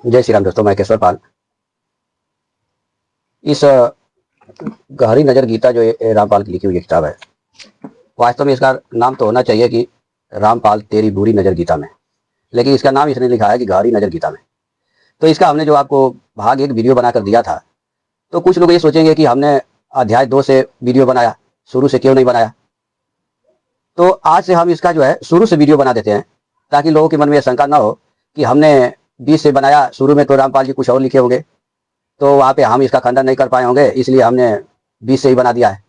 जय श्री राम दोस्तों, मैं केशवर पाल। इस गहरी नज़र गीता जो रामपाल की लिखी हुई किताब है, वास्तव में इसका नाम तो होना चाहिए कि रामपाल तेरी बुरी नज़र गीता में, लेकिन इसका नाम इसने लिखा है कि गहरी नज़र गीता में। तो इसका हमने जो आपको भाग एक वीडियो बनाकर दिया था, तो कुछ लोग ये सोचेंगे कि हमने अध्याय 2 से वीडियो बनाया, शुरू से क्यों नहीं बनाया। तो आज से हम इसका जो है शुरू से वीडियो बना देते हैं, ताकि लोगों के मन में शंका ना हो कि हमने 20 से बनाया, शुरू में तो रामपाल जी कुछ और लिखे होंगे, तो वहाँ पे हम इसका खंडन नहीं कर पाए होंगे, इसलिए हमने 20 से ही बना दिया है।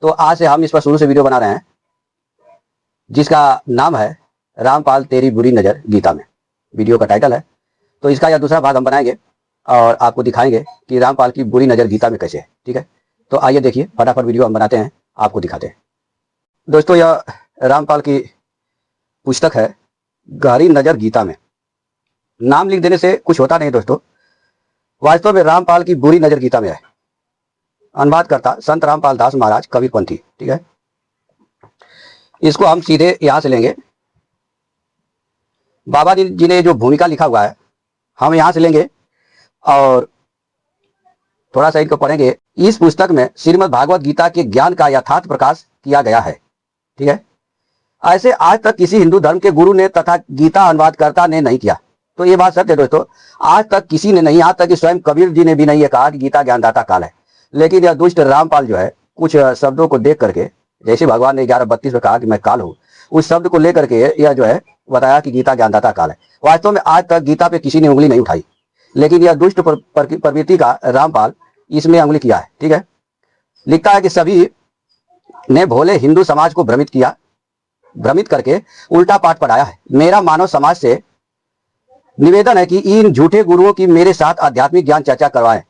तो आज से हम इस पर शुरू से वीडियो बना रहे हैं, जिसका नाम है रामपाल तेरी बुरी नज़र गीता में, वीडियो का टाइटल है। तो इसका यह दूसरा भाग हम बनाएंगे और आपको दिखाएंगे कि रामपाल की बुरी नज़र गीता में कैसे है। ठीक है, तो आइए देखिए, फटाफट वीडियो हम बनाते हैं, आपको दिखाते हैं। दोस्तों, यह रामपाल की पुस्तक है गहरी नज़र गीता में। नाम लिख देने से कुछ होता नहीं दोस्तों, वास्तव में रामपाल की बुरी नज़र गीता में है। अनुवाद करता संत रामपाल दास महाराज कबीरपंथी। ठीक है, इसको हम सीधे यहां से लेंगे। बाबा जी ने जो भूमिका लिखा हुआ है, हम यहां से लेंगे और थोड़ा सा इनको पढ़ेंगे। इस पुस्तक में श्रीमद् भागवत गीता के ज्ञान का यथार्थ प्रकाश किया गया है। ठीक है, ऐसे आज तक किसी हिंदू धर्म के गुरु ने तथा गीता अनुवादकर्ता ने नहीं किया। तो ये बात सत्य है दोस्तों, आज तक किसी ने नहीं, आज तक कि स्वयं कबीर जी ने भी नहीं ये कहा कि गीता ज्ञानदाता काल है। लेकिन यह दुष्ट रामपाल जो है, कुछ शब्दों को देख करके, जैसे भगवान ने 11:32 में कहा कि मैं काल हूं, उस शब्द को लेकर के यह जो है बताया कि गीता ज्ञानदाता काल है। वास्तव में आज तक गीता पे किसी ने उंगली नहीं उठाई, लेकिन यह दुष्ट प्रवृत्ति का रामपाल इसमें उंगली किया है। ठीक है, लिखता है कि सभी ने भोले हिंदू समाज को भ्रमित करके उल्टा पाठ पढ़ाया है। मेरा मानव समाज से निवेदन है कि इन झूठे गुरुओं की मेरे साथ आध्यात्मिक ज्ञान चर्चा करवाएं।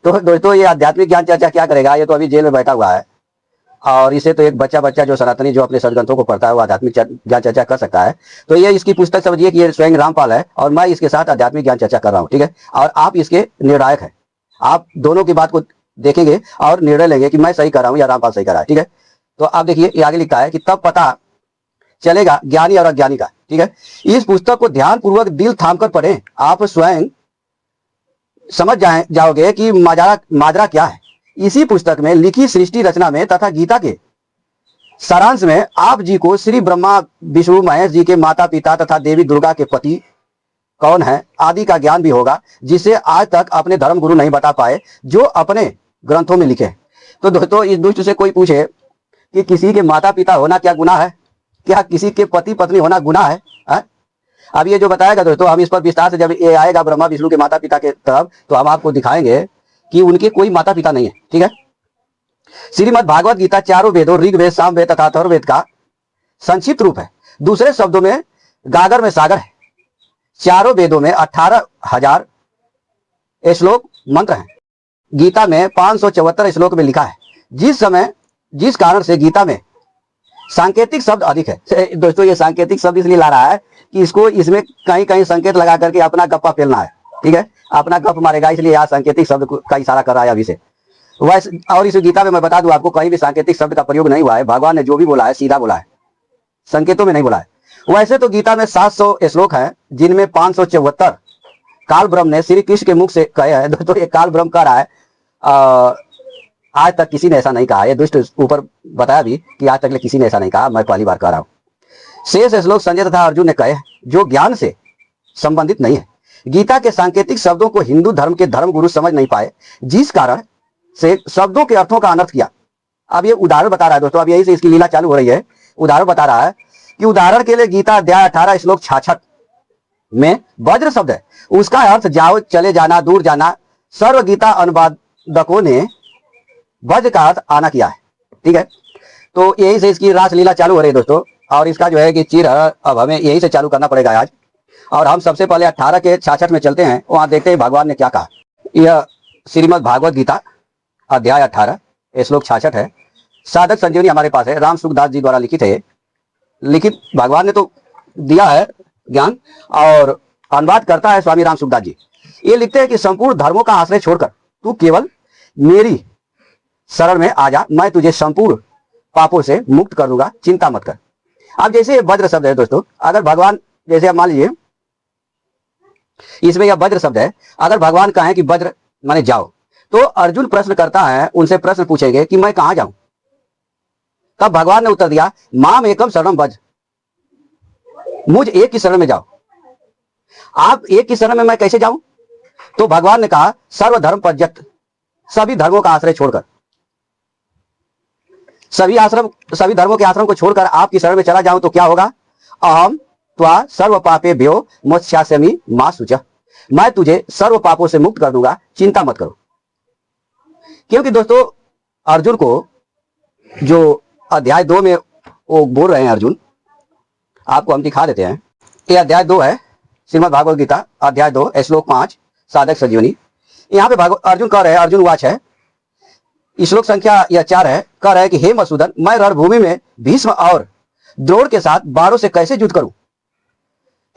तो दोस्तों, ये आध्यात्मिक ज्ञान चर्चा क्या करेगा, ये तो अभी जेल में बैठा हुआ है, और इसे तो एक बच्चा जो सनातनी जो अपने सदग्रंथों को पढ़ता है वो आध्यात्मिक ज्ञान चर्चा कर सकता है। तो ये इसकी पुस्तक समझिए कि ये स्वयं रामपाल है और मैं इसके साथ आध्यात्मिक ज्ञान चर्चा कर रहा हूँ। ठीक है, और आप इसके निर्णायक है, आप दोनों की बात को देखेंगे और निर्णय लेंगे कि मैं सही कर रहा हूँ या रामपाल सही कर रहा है। ठीक है, तो आप देखिए, ये आगे लिखता है कि तब पता चलेगा ज्ञानी और अज्ञानी का। ठीक है, इस पुस्तक को ध्यान पूर्वक दिल थाम कर पढ़ें, आप स्वयं समझ जाओगे कि माजरा क्या है। इसी पुस्तक में लिखी सृष्टि रचना में तथा गीता के सारांश में आप जी को श्री ब्रह्मा विष्णु महेश जी के माता पिता तथा देवी दुर्गा के पति कौन है आदि का ज्ञान भी होगा, जिसे आज तक अपने धर्म गुरु नहीं बता पाए, जो अपने ग्रंथों में लिखे। तो दोस्तों, इस दुष्ट से कोई पूछे कि किसी के माता पिता होना क्या गुनाह है, क्या किसी के पति पत्नी होना गुनाह है? अब ये जो बताएगा दोस्तों, हम इस पर विस्तार से जब ये आएगा ब्रह्मा विष्णु के माता पिता के तरफ, तो हम आपको दिखाएंगे कि उनके कोई माता पिता नहीं है। ठीक है, श्रीमद् भागवत गीता चारों वेदों ऋग्वेद, सामवेद तथा अथर्ववेद का संक्षिप्त रूप है। दूसरे शब्दों में गागर में सागर है। चारों वेदों में 18,000 श्लोक मंत्र हैं। गीता में 574 श्लोक में लिखा है, जिस कारण से गीता में सांकेतिक शब्द अधिक है। दोस्तों, ये सांकेतिक शब्द इसलिए ला रहा है कि इसमें कहीं कहीं संकेत लगा करके अपना गप्पा फैलना है। ठीक है, अपना गप मारेगा, इसलिए यहाँ सांकेतिक शब्द का इशारा कर रहा है अभी से। वैसे और इस गीता में मैं बता दूं आपको, कहीं भी सांकेतिक शब्द का प्रयोग नहीं हुआ है। भगवान ने जो भी बोला है सीधा बोला है, संकेतों में नहीं बोला है। वैसे तो गीता में 700 श्लोक है, जिनमें 574 काल ब्रह्म ने श्री कृष्ण के मुख से कहे हैं। दोस्तों, ये काल ब्रह्म कह रहा है, आज तक किसी ने ऐसा नहीं कहा। ये दुष्ट ऊपर बताया भी कि आज तक किसी ने ऐसा नहीं कहा, मैं पहली बार कह रहा हूं। शेष श्लोक संजय तथा अर्जुन ने कहे, जो ज्ञान से संबंधित नहीं है। गीता के सांकेतिक शब्दों को हिंदू धर्म के धर्म गुरु समझ नहीं पाए, जिस कारण से शब्दों के अर्थों का अनर्थ किया। अब ये उदाहरण बता रहा है दोस्तों, अब यही से इसकी लीला चालू हो रही है। उदाहरण बता रहा है कि उदाहरण के लिए गीता अध्याय 18 श्लोक 66 में वज्र शब्द है, उसका अर्थ जाओ, चले जाना, दूर जाना। सर्व गीता अनुवादकों ने वज्र का अर्थ आना किया है। ठीक है, तो यही से इसकी रासलीला चालू हो रही है दोस्तों, और इसका जो है कि चीर अब हमें यही से चालू करना पड़ेगा आज। और हम सबसे पहले 18 के 66 में चलते हैं, वहां देखते हैं भगवान ने क्या कहा। यह श्रीमद् भागवत गीता अध्याय 18 श्लोक 66 है। साधक संजीवनी हमारे पास है, राम सुखदास जी द्वारा लिखित है। लिखित भगवान ने तो दिया है ज्ञान, और अनुवाद करता है स्वामी राम सुखदास जी। ये लिखते हैं कि संपूर्ण धर्मों का आश्रय छोड़कर तू केवल मेरी शरण में आ जा, मैं तुझे संपूर्ण पापों से मुक्त कर दूंगा, चिंता मत कर। अब जैसे वज्र शब्द है दोस्तों, अगर भगवान जैसे आप मान लीजिए इसमें यह वज्र शब्द है। अगर भगवान कहें कि वज्र माने जाओ, तो अर्जुन प्रश्न करता है, उनसे प्रश्न पूछेंगे कि मैं कहां जाऊं? तब भगवान ने उत्तर दिया, माम एकम शरणम व्रज, मुझ एक की शरण में जाओ। आप एक की शरण में मैं कैसे जाऊं? तो भगवान ने कहा, सर्वधर्म परित्यक्त, सभी धर्मों का आश्रय छोड़कर, सभी धर्मों के आश्रम को छोड़कर आपकी शरण में चला जाऊं तो क्या होगा? अहम त्वा सर्व पापेभ्यो मोक्षयास्यामि मा शुचः, मैं तुझे सर्व पापों से मुक्त कर दूंगा, चिंता मत करो। क्योंकि दोस्तों अर्जुन को जो अध्याय 2 में वो बोल रहे हैं अर्जुन, आपको हम दिखा देते हैं। ये अध्याय 2 है, श्रीमद् भागवत गीता अध्याय 2 श्लोक 5, साधक संजीवनी। यहाँ पे अर्जुन कह रहे हैं, अर्जुन वाच है, श्लोक संख्या यह 4 है। कह रहे हैं कि हे मधुसूदन, मैं रणभूमि में भीष्म और द्रोण के साथ बाणों से कैसे युद्ध करूं?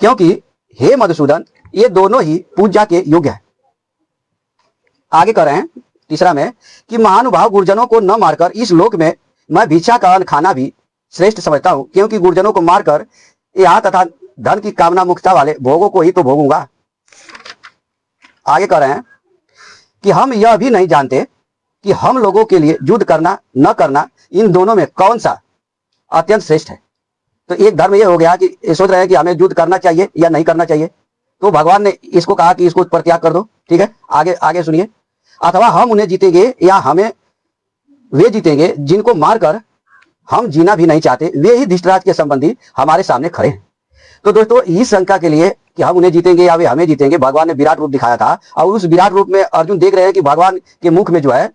क्योंकि हे मधुसूदन, ये दोनों ही पूजा के योग्य है। आगे कह रहे हैं तीसरा में कि महानुभाव गुरुजनों को न मारकर इस लोक में मैं भिक्षा का अन्न खाना भी श्रेष्ठ समझता हूं, क्योंकि गुरुजनों को मारकर यहाँ तथा धन की कामना मुक्ता वाले भोगों को ही तो भोगूंगा। आगे कह रहे हैं कि हम यह भी नहीं जानते कि हम लोगों के लिए युद्ध करना न करना, इन दोनों में कौन सा अत्यंत श्रेष्ठ है। तो एक धर्म यह हो गया कि सोच रहे हैं कि हमें युद्ध करना चाहिए या नहीं करना चाहिए, तो भगवान ने इसको कहा कि इसको परित्याग कर दो। ठीक है, आगे आगे सुनिए। अथवा हम उन्हें जीतेंगे या हमें वे जीतेंगे जिनको मारकर हम जीना भी नहीं चाहते, वे ही धृतराष्ट्र के संबंधी हमारे सामने खड़े हैं। तो दोस्तों इस शंका के लिए कि हम उन्हें जीतेंगे या वे हमें जीतेंगे, भगवान ने विराट रूप दिखाया था। और उस विराट रूप में अर्जुन देख रहे हैं कि भगवान के मुख में जो है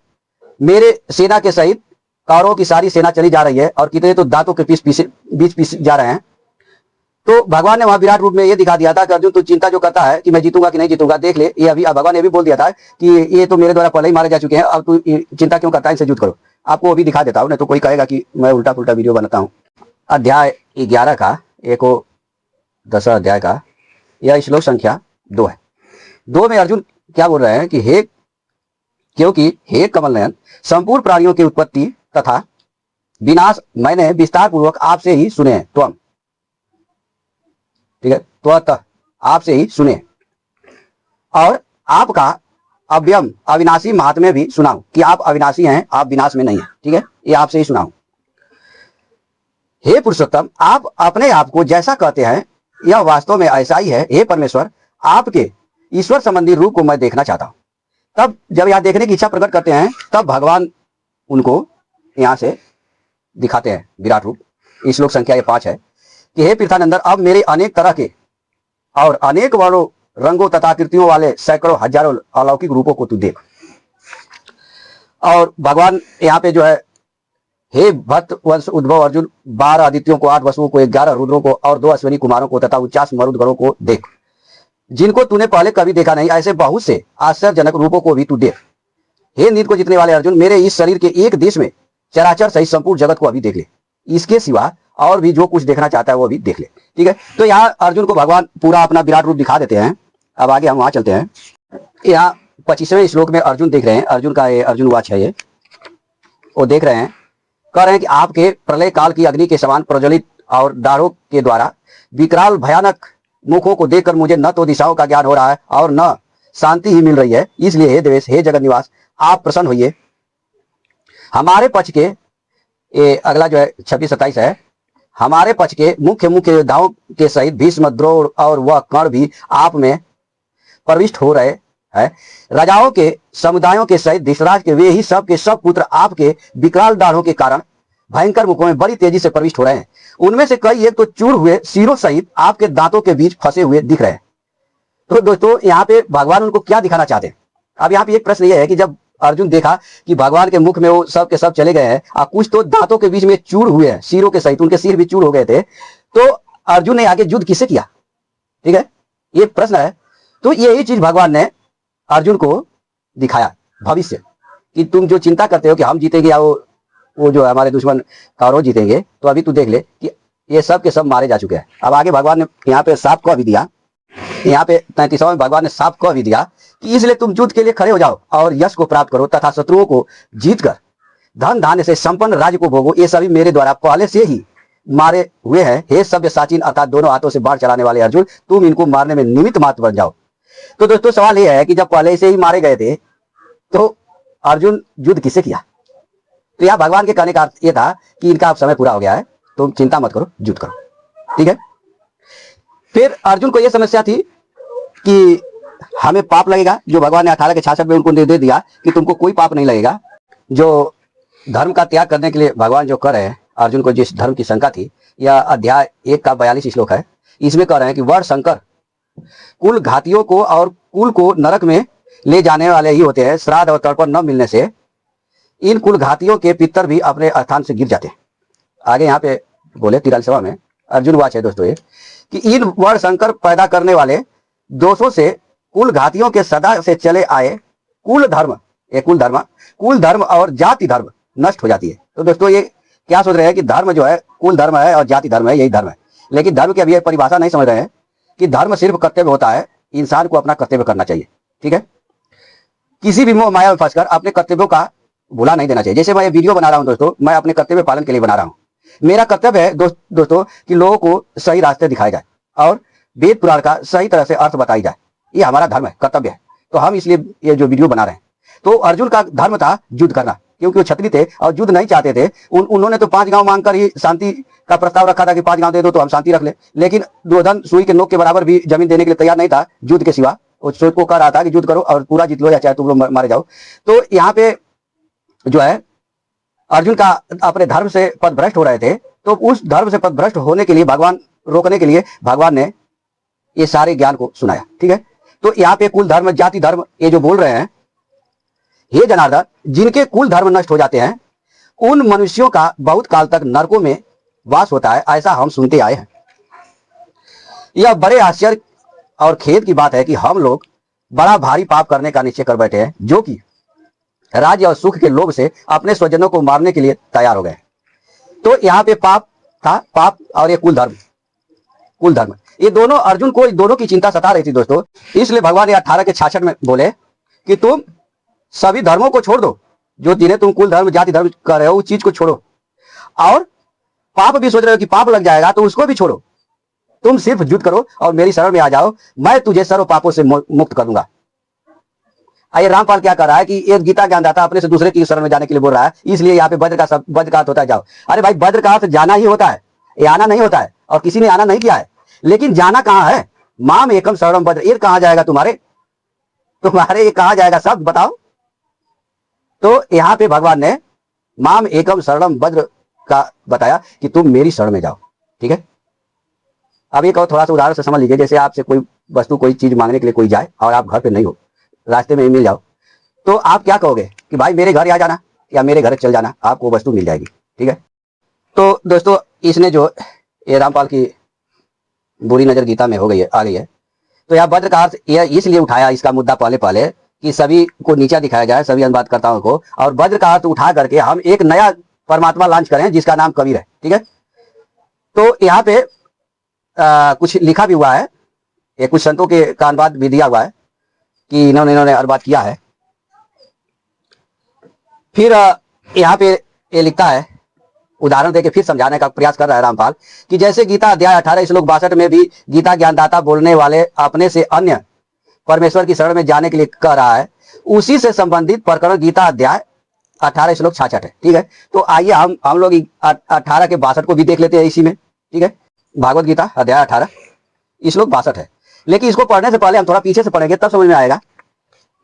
मेरे सेना के सहित कौरवों की सारी सेना चली जा रही है और कितने तो दांतों के बीच पीस जा रहे हैं। तो भगवान ने वहां विराट रूप में ये दिखा दिया था कि अर्जुन तू चिंता जो करता है कि मैं जीतूंगा कि नहीं जीतूंगा, देख ले, ये अभी भगवान ने भी बोल दिया था कि ये तो मेरे द्वारा पहले ही मारे जा चुके हैं, अब तू चिंता क्यों करता है, इनसे युद्ध करो। आपको अभी दिखा देता हूं, नहीं तो कोई कहेगा कि मैं उल्टा पुल्टा वीडियो बनाता हूं। अध्याय 11 का 10 अध्याय का यह श्लोक संख्या 2 है। 2 में अर्जुन क्या बोल रहे हैं कि क्योंकि हे कमल नयन, संपूर्ण प्राणियों की उत्पत्ति तथा विनाश मैंने विस्तार पूर्वक आपसे ही सुने हैं। त्वम, ठीक है, त्वतः आपसे ही सुने, और आपका अव्ययम अविनाशी महात्म्य भी सुनाऊं कि आप अविनाशी हैं, आप विनाश में नहीं है। ठीक है, ये आपसे ही सुनाऊं। हे पुरुषोत्तम, आप अपने आप को जैसा कहते हैं यह वास्तव में ऐसा ही है। हे परमेश्वर, आपके ईश्वर संबंधी रूप को मैं देखना चाहता हूं। तब जब यहां देखने की इच्छा प्रकट करते हैं, तब भगवान उनको यहां से दिखाते हैं विराट रूप। इस श्लोक संख्या 5 है कि हे पृथ्वानंदन, अब मेरे अनेक तरह के और अनेक वर्णों रंगों तथा आकृतियों वाले सैकड़ों हजारों अलौकिक रूपों को तू देख। और भगवान यहाँ पे जो है, हे भक्त वंश उद्भव अर्जुन, 12 आदित्यों को, 8 वसुओं को, 11 रुद्रों को और 2 अश्विनी कुमारों को तथा 49 मरुदगणों को देख, जिनको तूने पहले कभी देखा नहीं, ऐसे बहुत से आश्चर्यजनक रूपों को भी तू देख। हे नींद को जीतने वाले अर्जुन, मेरे इस शरीर के एक देश में चराचर सहित संपूर्ण जगत को अभी देख ले, इसके सिवा और भी जो कुछ देखना चाहता है वो भी देख ले। ठीक है, तो यहाँ अर्जुन को भगवान पूरा अपना विराट रूप दिखा देते हैं। अब आगे हम वहां चलते हैं। यहाँ 25वें श्लोक में अर्जुन देख रहे हैं, अर्जुन का ये अर्जुन वाच है, ये वो देख रहे हैं, कह रहे हैं कि आपके प्रलय काल की अग्नि के समान प्रज्वलित और दाढ़ों के द्वारा विकराल भयानक मुखों को देखकर मुझे न तो दिशाओं का ज्ञान हो रहा है और न शांति ही मिल रही है। इसलिए हे देवेश, हे जगत निवास, आप प्रसन्न होइए। हमारे पक्ष के, ये अगला जो है 26-27 है, हमारे पक्ष के मुख्य योद्धाओं के सहित भीष्म, द्रोण और वह कर्ण भी आप में प्रविष्ट हो रहे हैं। राजाओं के समुदायों के सहित धृतराष्ट्र के वे ही सब के सब पुत्र आपके विकराल दाढ़ों के कारण भयंकर मुखों में बड़ी तेजी से प्रविष्ट हो रहे हैं। उनमें से कई एक तो चूर हुए सिरों सहित आपके दांतों के बीच फंसे हुए दिख रहे हैं। तो दोस्तों यहाँ पे भगवान उनको क्या दिखाना चाहते हैं? अब यहाँ पे एक प्रश्न यह है कि जब अर्जुन देखा कि भगवान के मुख में वो सब के सब चले गए हैं और कुछ तो दांतों के बीच में चूर हुए हैं, सिरों के सहित उनके सिर भी चूर हो गए थे, तो अर्जुन ने आगे युद्ध किससे किया? ठीक है, ये प्रश्न है। तो यही चीज भगवान ने अर्जुन को दिखाया भविष्य, कि तुम जो चिंता करते हो कि हम जीतेंगे या वो जो हमारे दुश्मन कौरव जीतेंगे, तो अभी तू देख ले कि ये सब के सब मारे जा चुके हैं। अब आगे भगवान ने यहाँ पे साफ कह भी दिया, यहाँ पे 33वां में भगवान ने साफ कह भी दिया कि इसलिए तुम युद्ध के लिए खड़े हो जाओ और यश को प्राप्त करो तथा शत्रुओं को जीत कर धन धान्य से संपन्न राज्य को भोगो। ये सभी मेरे द्वारा पहले से ही मारे हुए हैं। हे सभ्य साचिन, अर्थात दोनों हाथों से बाढ़ चलाने वाले अर्जुन, तुम इनको मारने में निमित्त मात्र बन जाओ। तो दोस्तों सवाल ये है कि जब पहले से ही मारे गए थे तो अर्जुन युद्ध किससे किया? तो यह भगवान के कहने का अर्थ यह था कि इनका अब समय पूरा हो गया है, तुम चिंता मत करो, युद्ध करो। ठीक है। फिर अर्जुन को यह समस्या थी कि हमें पाप लगेगा, जो भगवान ने 18 के 66 में उनको निर्देश दिया कि तुमको कोई पाप नहीं लगेगा। जो धर्म का त्याग करने के लिए भगवान जो कर रहे हैं, अर्जुन को जिस धर्म की शंका थी, यह अध्याय 1 का 42 श्लोक है। इसमें कह रहे हैं कि वह शंकर कुल घातियों को और कुल को नरक में ले जाने वाले ही होते हैं। श्राद्ध और तर्पण न मिलने से इन कुल घातियों के पितर भी अपने स्थान से गिर जाते हैं। आगे यहाँ पे बोले 43वां में अर्जुन वाच है दोस्तों ये कि इन वर्ण शंकर पैदा करने वाले दोषों से कुल घातियों के सदा से चले आए कुल धर्म और जाति धर्म नष्ट हो जाती है। तो दोस्तों ये क्या सोच रहे हैं कि धर्म जो है कुल धर्म है और जाति धर्म है, यही धर्म है। लेकिन धर्म की अभी परिभाषा नहीं समझ रहे हैं कि धर्म सिर्फ कर्तव्य होता है, इंसान को अपना कर्तव्य करना चाहिए। ठीक है। किसी भी मोह माया में फंसकर अपने कर्तव्यों का भुला नहीं देना चाहिए। जैसे मैं ये वीडियो बना रहा हूं दोस्तों, मैं अपने कर्तव्य पालन के लिए बना रहा हूं। मेरा कर्तव्य है दोस्तों कि लोगों को सही रास्ते दिखाए जाए और वेद पुराण का सही तरह से अर्थ बताई जाए। ये हमारा धर्म है, कर्तव्य है। तो हम इसलिए ये जो वीडियो बना रहे हैं। तो अर्जुन का धर्म था युद्ध करना, क्योंकि वो क्षत्रिय थे और युद्ध नहीं चाहते थे। उन्होंने तो 5 गांव मांगकर ही शांति का प्रस्ताव रखा था कि 5 गांव दे दो तो हम शांति रख ले। लेकिन दुर्योधन सुई के नोक के बराबर भी जमीन देने के लिए तैयार नहीं था युद्ध के सिवा। वो सोच को कह रहा था कि युद्ध करो और पूरा जीत लो या चाहे तुम लोग मारे जाओ। तो यहाँ पे जो है अर्जुन का अपने धर्म से पदभ्रष्ट हो रहे थे। तो उस धर्म से पदभ्रष्ट होने के लिए भगवान रोकने के लिए भगवान ने ये सारे ज्ञान को सुनाया। ठीक है। तो यहाँ पे कुल धर्म जाति धर्म ये जो बोल रहे हैं, हे जनार्दन, जिनके कुल धर्म नष्ट हो जाते हैं उन मनुष्यों का बहुत काल तक नरकों में वास होता है, ऐसा हम सुनते आए हैं। यह बड़े आश्चर्य और खेद की बात है कि हम लोग बड़ा भारी पाप करने का निश्चय कर बैठे हैं, जो कि राज्य और सुख के लोभ से अपने स्वजनों को मारने के लिए तैयार हो गए। तो यहाँ पे पाप था, पाप और ये कुल धर्म ये दोनों अर्जुन को दोनों की चिंता सता रही थी दोस्तों। इसलिए भगवान ने 18 के 66 में बोले कि तुम सभी धर्मों को छोड़ दो, जो जिन्हें तुम कुल धर्म जाति धर्म कर रहे हो उस चीज को छोड़ो, और पाप भी सोच रहे हो कि पाप लग जाएगा तो उसको भी छोड़ो। तुम सिर्फ युद्ध करो और मेरी शरण में आ जाओ, मैं तुझे सर्व पापों से मुक्त कर दूंगा। आइए रामपाल क्या कर रहा है कि एक गीता ज्ञानदाता अपने से दूसरे की शरण में जाने के लिए बोल रहा है, इसलिए यहाँ पे वज्र का अर्थ होता है जाओ। अरे भाई, वज्र का अर्थ जाना ही होता है, ये आना नहीं होता है, और किसी ने आना नहीं किया है। लेकिन जाना कहाँ है? माम एकम शरणम वज्र, ये कहाँ जाएगा तुम्हारे ये कहाँ जाएगा शब्द बताओ। तो यहाँ पे भगवान ने माम एकम शरणम वज्र का बताया कि तुम मेरी शरण में जाओ। ठीक है। अब एक और थोड़ा सा उदाहरण से समझ लीजिए। जैसे आपसे कोई वस्तु कोई चीज मांगने के लिए कोई जाए और आप घर पे नहीं हो, रास्ते में ही मिल जाओ, तो आप क्या कहोगे कि भाई मेरे घर आ जाना या मेरे घर चल जाना, आपको वस्तु मिल जाएगी। ठीक है। तो दोस्तों इसने जो ये रामपाल की बुरी नजर गीता में हो गई है, आ गई है। तो यह वज्र का अर्थ यह इसलिए उठाया इसका मुद्दा पहले कि सभी को नीचा दिखाया जाए, सभी अनुवादकर्ताओं को, और वज्र का अर्थ उठा करके हम एक नया परमात्मा लॉन्च करें जिसका नाम कबीर है। ठीक है। तो यहाँ पे कुछ लिखा भी हुआ है, ये कुछ संतों के का अनुवाद भी दिया हुआ है कि इन्होंने अनुवाद किया है। फिर यहाँ पे ये लिखता है, उदाहरण देके फिर समझाने का प्रयास कर रहा है रामपाल कि जैसे गीता अध्याय 18 श्लोक 62 में भी गीता ज्ञानदाता बोलने वाले अपने से अन्य परमेश्वर की शरण में जाने के लिए कह रहा है, उसी से संबंधित प्रकरण गीता अध्याय 18 श्लोक 66 है। ठीक है। तो आइए हम लोग 18 के 62 को भी देख लेते हैं इसी में। ठीक है। भागवत गीता अध्याय 18 श्लोक 62 है। लेकिन इसको पढ़ने से पहले हम थोड़ा पीछे से पढ़ेंगे, तब समझ में आएगा।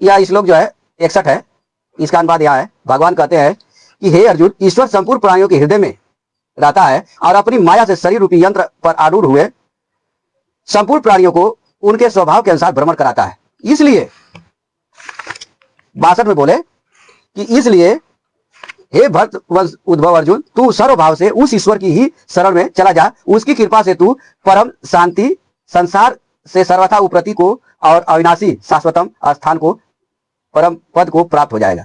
यह श्लोक जो है 61 है, इसका अनुवाद यहाँ है। भगवान कहते हैं कि हे अर्जुन, ईश्वर संपूर्ण प्राणियों के हृदय में रहता है और अपनी माया से शरीर रूपी यंत्र पर आरूढ़ हुए संपूर्ण प्राणियों को उनके स्वभाव के अनुसार भ्रमण कराता है। इसलिए 62 में बोले कि इसलिए हे भक्त वंश उद्भव अर्जुन, तू सर्वभाव से उस ईश्वर की ही शरण में चला जा। उसकी कृपा से तू परम शांति, संसार से सर्वथा उपरति को और अविनाशी शाश्वतम स्थान को, परम पद को प्राप्त हो जाएगा।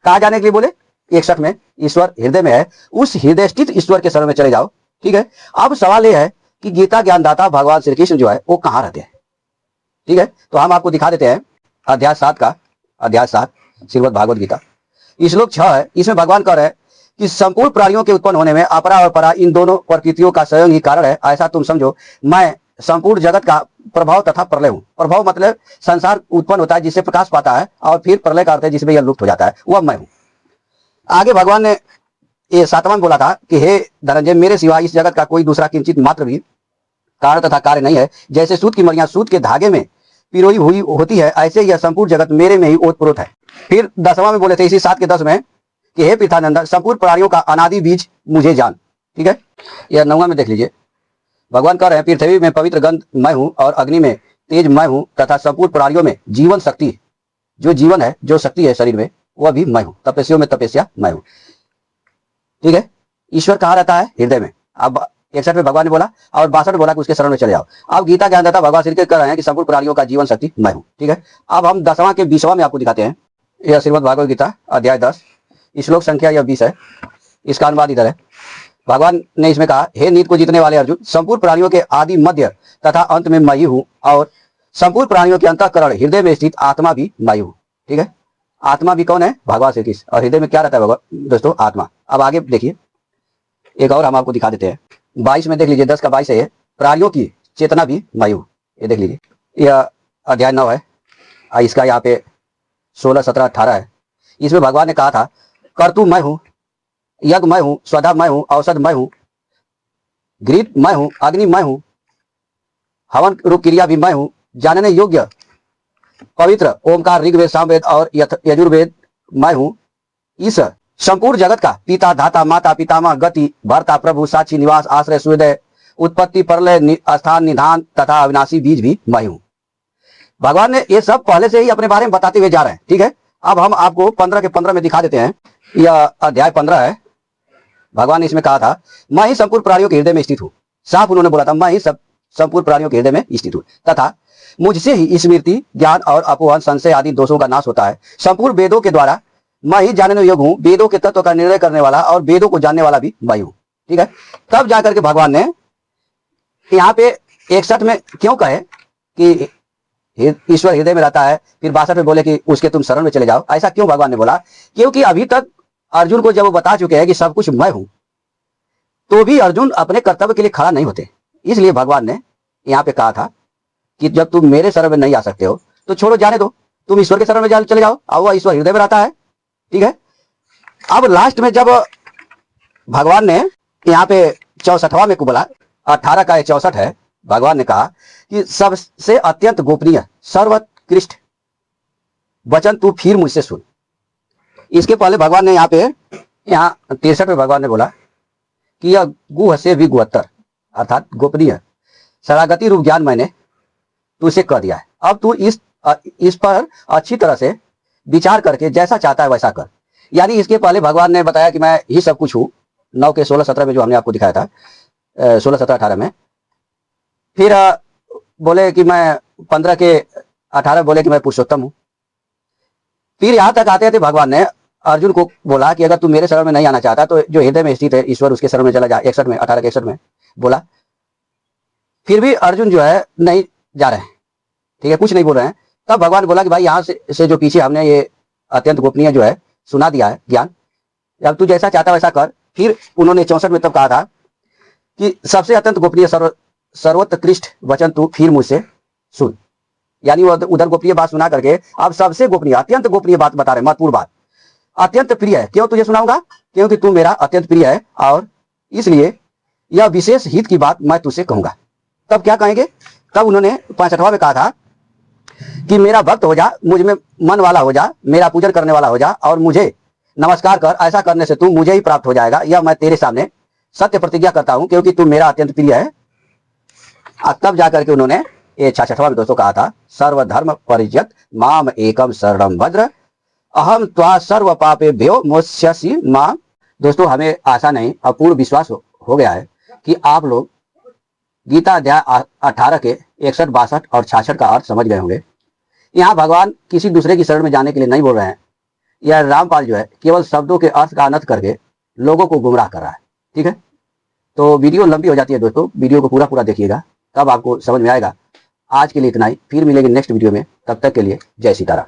कहा जाने के लिए बोले 61 में, ईश्वर हृदय में है, उस हृदय स्थित ईश्वर के शरण में चले जाओ। ठीक है। अब सवाल यह है कि गीता ज्ञानदाता भगवान श्री कृष्ण जो है वो कहाँ रहते हैं। ठीक है। तो हम आपको दिखा देते हैं अध्याय 7 श्रीमद् भागवत गीता श्लोक 6 है। इसमें भगवान कह रहे हैं कि संपूर्ण प्राणियों के उत्पन्न होने में अपरा और परा इन दोनों प्रकृतियों का स्वयं ही कारण है, ऐसा तुम समझो। मैं संपूर्ण जगत का प्रभाव तथा प्रलय हूं। प्रभाव मतलब संसार उत्पन्न होता है जिससे प्रकाश पाता है, और फिर प्रलय का अर्थ है जिसमें यह लुप्त हो जाता है, वह मैं हूं। आगे भगवान ने ये 7वां में बोला था कि हे धनंजय, मेरे सिवा इस जगत का कोई दूसरा किंचित मात्र भी कारण तथा कार्य नहीं है। जैसे सूत की मणियां सूत के धागे में पिरोई हुई होती है, ऐसे यह संपूर्ण जगत मेरे में ही ओतप्रोत है। फिर 10वां में बोले थे इसी 7 के 10 में कि हे पृथानंदन, संपूर्ण प्राणियों का अनादि बीज मुझे जान। ठीक है, यह 9वां में देख लीजिए। भगवान कह रहे हैं पृथ्वी में पवित्र गंध मैं हूं, और अग्नि में तेज मैं हूं, तथा संपूर्ण प्राणियों में जीवन शक्ति, जो जीवन है, जो शक्ति है शरीर में, वह भी मैं हूं। तपस्वियों में तपस्या मैं हूं। ठीक है, ईश्वर कहाँ रहता है? हृदय में। अब 61 में भगवान ने बोला, और 62 में बोला कि उसके शरण में चले जाओ। अब गीता ज्ञानदाता भगवान श्री कृष्ण कह रहे हैं कि संपूर्ण प्राणियों का जीवन शक्ति मैं हूं। ठीक है, अब हम 10वां के 20वां में आपको दिखाते हैं। यह श्रीमद् भागवत गीता अध्याय 10, श्लोक संख्या यह 20 है। इसका अनुवाद इधर है। भगवान ने इसमें कहा, हे नीत को जीतने वाले अर्जुन, संपूर्ण प्राणियों के आदि मध्य तथा अंत में मैं ही हूं, और संपूर्ण प्राणियों के अंतःकरण हृदय में स्थित आत्मा भी मैं हूं। ठीक है, आत्मा भी कौन है? भगवान श्री कृष्ण। और हृदय में क्या रहता है भगवान दोस्तों? आत्मा। अब आगे देखिए, एक और हम आपको दिखा देते हैं। 22 में देख लीजिए, 10 का 22 है ये, प्राणियों की चेतना भी मैं हूं। ये देख लीजिए, यह अध्याय 9 है, इसका यहाँ पे 16, 17, 18 है। इसमें भगवान ने कहा था, कर्तु मैं हूं, यज्ञ मैं हूं, स्वधा मैं हूं, औषध मैं हूं, घृत मैं हूं, अग्नि मैं हूं, हवन रूप क्रिया भी मैं हूं, जानने योग्य पवित्र ओमकार ऋग्वेद सामवेद और यजुर्वेद मैं हूं। इस संपूर्ण जगत का पिता धाता माता पितामह गति भर्ता प्रभु साक्षी निवास आश्रय सूर्योदय उत्पत्ति प्रलय स्थान निधान तथा अविनाशी बीज भी मैं हूं। भगवान ने ये सब पहले से ही अपने बारे में बताते हुए जा रहे हैं। ठीक है, अब हम आपको 15 के 15 में दिखा देते हैं। यह अध्याय 15 है। भगवान ने इसमें कहा था, मैं ही संपूर्ण प्राणियों के हृदय में स्थित हूं। साफ उन्होंने बोला था, मैं ही संपूर्ण प्राणियों के हृदय में स्थित हूं, तथा मुझसे ही स्मृति ज्ञान और अपोहन संशय आदि दोषों का नाश होता है। संपूर्ण वेदों के द्वारा मैं ही जानने योग्य हूं, वेदों के तत्व का निर्णय करने वाला और वेदों को जानने वाला भी मैं हूं। ठीक है, तब जाकर के भगवान ने यहाँ पे 61 में क्यों कहे कि ईश्वर हृदय में रहता है, फिर 62 में बोले कि उसके तुम शरण में चले जाओ। ऐसा क्यों भगवान ने बोला? क्योंकि अभी तक अर्जुन को जब वो बता चुके हैं कि सब कुछ मैं हूं, तो भी अर्जुन अपने कर्तव्य के लिए खड़ा नहीं होते। इसलिए भगवान ने यहाँ पे कहा था कि जब तुम मेरे शरण में नहीं आ सकते हो तो छोड़ो, जाने दो, तुम ईश्वर के शरण में चले जाओ, और वह ईश्वर हृदय में रहता है। ठीक है, अब लास्ट में जब भगवान ने यहाँ पे 64वां में को बोला, 18 का 64 है, भगवान ने कहा कि सबसे अत्यंत गोपनीय सर्वोत्कृष्ट वचन तू फिर मुझसे सुन। इसके पहले भगवान ने यहाँ 63 में भगवान ने बोला कि यह गुह से भी गुहत्तर अर्थात गोपनीय शरागति रूप ज्ञान मैंने तुझसे कह दिया है। अब तू इस पर अच्छी तरह से विचार करके जैसा चाहता है वैसा कर। यानी इसके पहले भगवान ने बताया कि मैं ही सब कुछ हूं, 9 के 16, 17 में जो हमने आपको दिखाया था, 16, 17, 18 में। फिर बोले कि मैं 15 के 18 बोले कि मैं पुरुषोत्तम हूं। फिर यहां तक आते थे भगवान ने अर्जुन को बोला कि अगर तू मेरे शरण में नहीं आना चाहता तो जो हृदय में स्थित है ईश्वर उसके शरण में चला जा। 61 में, 18 के 61 में बोला। फिर भी अर्जुन जो है नहीं जा रहे हैं। ठीक है, कुछ नहीं बोल रहे हैं। तब भगवान बोला कि भाई यहाँ से जो पीछे हमने ये अत्यंत गोपनीय जो है सुना दिया है ज्ञान, अब तू जैसा चाहता वैसा कर। फिर उन्होंने 64 में तब कहा था कि सबसे अत्यंत गोपनीय सर्वोत्कृष्ट वचन तू फिर मुझसे सुन। यानी वो उधर गोपनीय बात सुना करके अब सबसे गोपनीय अत्यंत गोपनीय बात बता रहे, महत्वपूर्ण बात, अत्यंत प्रिय है। क्यों तुझे सुनाऊंगा? क्योंकि तू मेरा अत्यंत प्रिय है, और इसलिए यह विशेष हित की बात मैं तुझसे कहूंगा। तब क्या कहेंगे? तब उन्होंने 65वां में कहा था कि मेरा भक्त हो जा, मुझ में मन वाला हो जा, मेरा पूजन करने वाला हो जा, और मुझे नमस्कार कर। ऐसा करने से तू मुझे ही प्राप्त हो जाएगा। यह मैं तेरे सामने सत्य प्रतिज्ञा करता हूं, क्योंकि तू मेरा अत्यंत प्रिय है। तब जाकर के उन्होंने ये 66वां में दोस्तों कहा था, सर्वधर्म परित्यज माम एकम शरणम भद्र अहम त्वा सर्व पापेभ्यो मोक्ष्यसि माम। दोस्तों हमें आशा नहीं, अपूर्ण विश्वास हो गया है कि आप लोग गीता अध्याय 18 के 61, 62 और 66 का अर्थ समझ गए होंगे। यहाँ भगवान किसी दूसरे की शरण में जाने के लिए नहीं बोल रहे हैं। यह रामपाल जो है केवल शब्दों के अर्थ का अनर्थ करके लोगों को गुमराह कर रहा है। ठीक है, तो वीडियो लंबी हो जाती है दोस्तों, वीडियो को पूरा पूरा देखिएगा, तब आपको समझ में आएगा। आज के लिए इतना ही, फिर मिलेंगे नेक्स्ट वीडियो में। तब तक के लिए जय सीताराम।